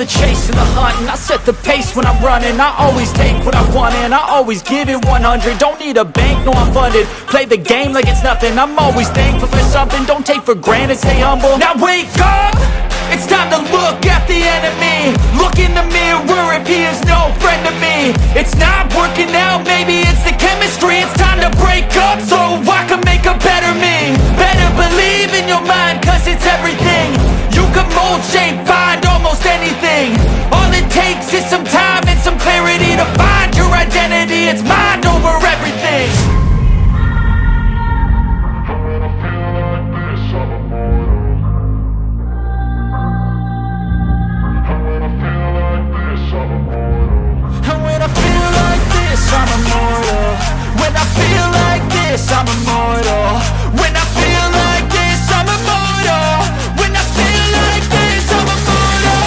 the chase and the hunt, and I set the pace when I'm running. I always take what I want and I always give it 100. Don't need a bank, no I'm funded. Play the game like it's nothing. I'm always thankful for something. Don't take for granted, stay humble. Now wake up! It's time to look at the enemy. Look in the mirror if he is no friend to me. It's not working out, maybe it's the chemistry. It's time to break up so I can make a better me. Better believe in your mind, cause it's everything. You can mold, shape, find almost anything. All it takes is some time and some clarity to find your identity. It's mind over everything. I'm immortal. When I feel like this, I'm immortal. When I feel like this, I'm immortal. When I feel like this, I'm immortal.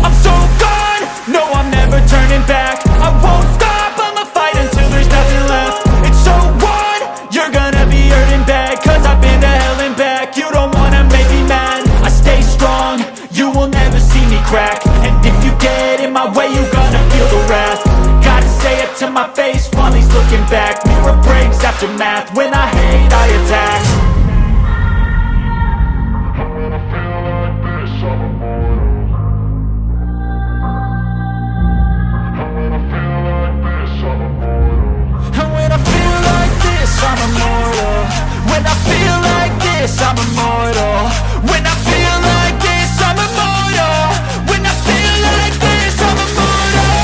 I'm so gone, no I'm never turning back. I won't stop, I'ma fight until there's nothing left. It's so on, you're gonna be hurting bad, cause I've been to hell and back. You don't wanna make me mad, I stay strong, you will never see me crack. And if you get in my way, you gonna feel the wrath. Gotta say it to my face while he's looking back. Mirror breaks after math, when I hate I attack. I'm immortal. When I feel like this, I'm immortal. When I feel like this, I'm immortal. When I feel like this, I'm immortal.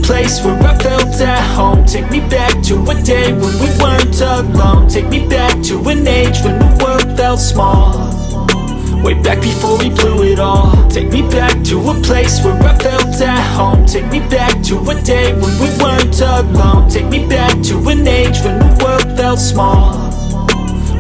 place where I felt at home. Take me back to a day when we weren't alone. Take me back to an age when the world felt small, way back before we blew it all. Take me back to a place where I felt at home. Take me back to a day when we weren't alone. Take me back to an age when the world felt small,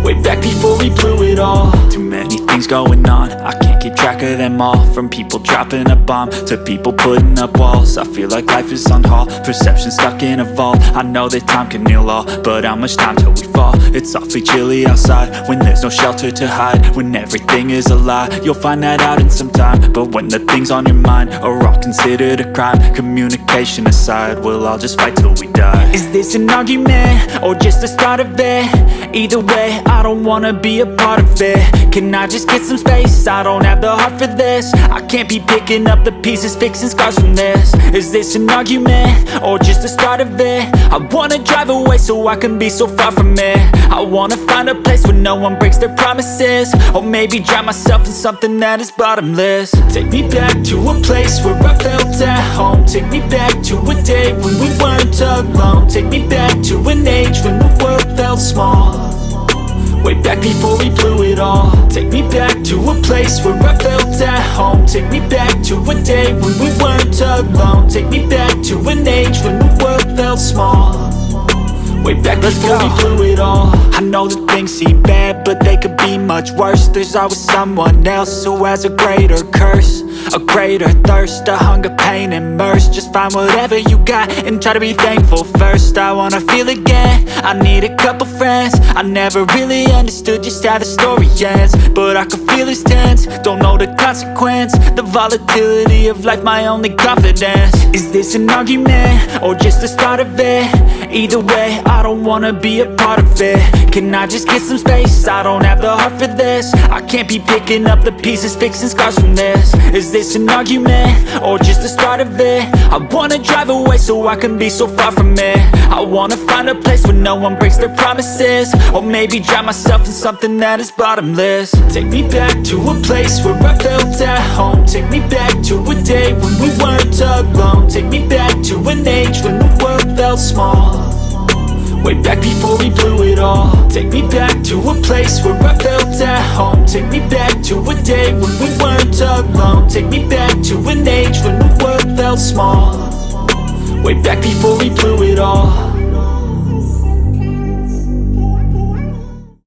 way back before we blew it all. Too many things going on, I can't keep track of them all. From people dropping a bomb to people putting up walls. I feel like life is on hold, perception stuck in a vault. I know that time can heal all, but how much time till we fall? It's awfully chilly outside when there's no shelter to hide. When everything is a lie, you'll find that out in some time. But when the things on your mind are all considered a crime, communication aside, we'll all just fight till we die. Is this an argument or just the start of it? Either way, I don't wanna be a part of it. Can I just get some space? I don't have the heart for this. I can't be picking up the pieces, fixing scars from this. Is this an argument or just the start of it? I wanna drive away so I can be so far from it. I wanna find a place where no one breaks their promises, or maybe drown myself in something that is bottomless. Take me back to a place where I felt at home. Take me back to a day when we weren't alone. Take me back to an age when the world felt small, way back before we blew it all. Take me back to a place where I felt at home. Take me back to a day when we weren't alone. Take me back to an age when the world felt small, way back before we blew it all. I know that things seem bad, but they could be much worse. There's always someone else who has a greater curse, a greater thirst, a hunger, pain, and mercy. Just find whatever you got and try to be thankful first. I wanna feel again, I need a couple friends. I never really understood just how the story ends, but I can feel it's tense, don't know the consequence. The volatility of life, my only confidence. Is this an argument or just the start of it? Either way, I don't wanna be a part of it. Can I just get some space? I don't have the heart for this. I can't be picking up the pieces, fixing scars from this. Is this an argument or just the start of it? I wanna drive away so I can be so far from it. I wanna find a place where no one breaks their promises, or maybe drown myself in something that is bottomless. Take me back to a place where I felt at home. Take me back to a day when we weren't alone. Take me back to an age when the world felt small, way back before we blew it all. Take me back to a place where I felt at home. Take me back to a day when we weren't alone. Take me back to an age when the world felt small, way back before we blew it all.